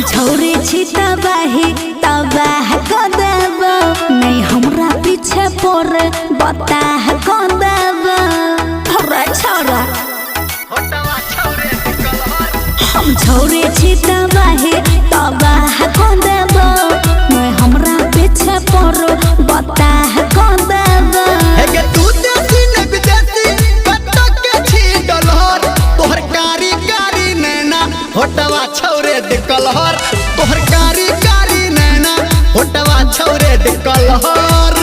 छोरे छी तबाह कर देब नहीं हमरा पीछे पर बताह कर देब छोरा हम छोरे छी तबाह कर देब नहीं हमरा पीछे पर बताह कर देब होटवा छौरे दिकलहर तोहर कारी कारी नैना होटवा छौरे दिकलहर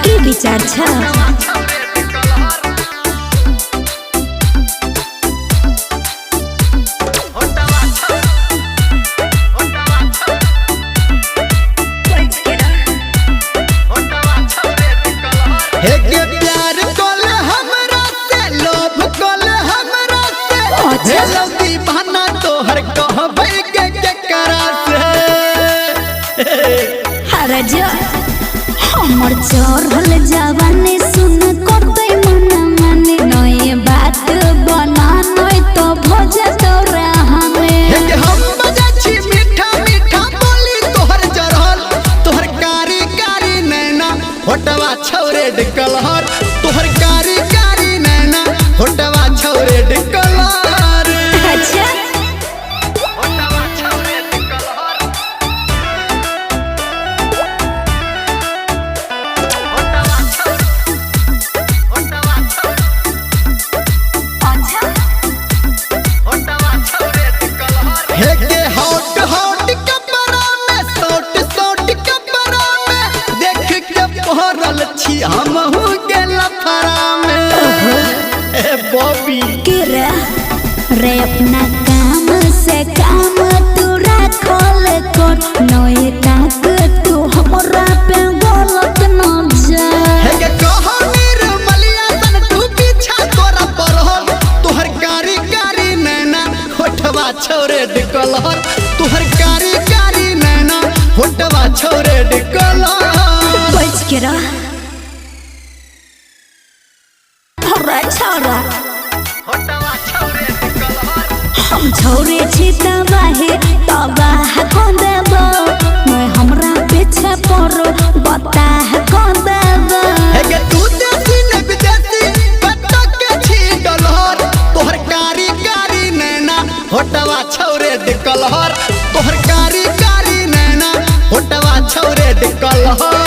की विचार छ हमर चढ़ल जवानी सुन करते मन माने नए बात बना नहीं तो भज तोरा हमें हम बजा छी मीठा मीठा बोली तोहर जरहल तोहर कारी कारी नैना होटवा छौरे दिकलहर तोहर कारी कारी नैना होटवा छौरे दिकलहर अच्छा हम रे अपना काम से काम तू रखल कर नए ताक तू हमरा पे गलत न जा हे कहानी रे मलिया सन तू पीछा तोरा परहल तोहर कारी कारी नैना होठवा छौरे दिकलहर तोहर कारी कारी नैना होठवा छौरे दिकलहर बच के रह छोरा हम छोरे छी तबाह कर देब मैं हमरा पीछे पर बताह कर देब तू देसी न विदेशी कत्तो के छी डलहर तोहर कारी कारी नैना होटवा छौरे दिकलहर तोहर कारी कारी नैना होटवा छौरे दिकलहर।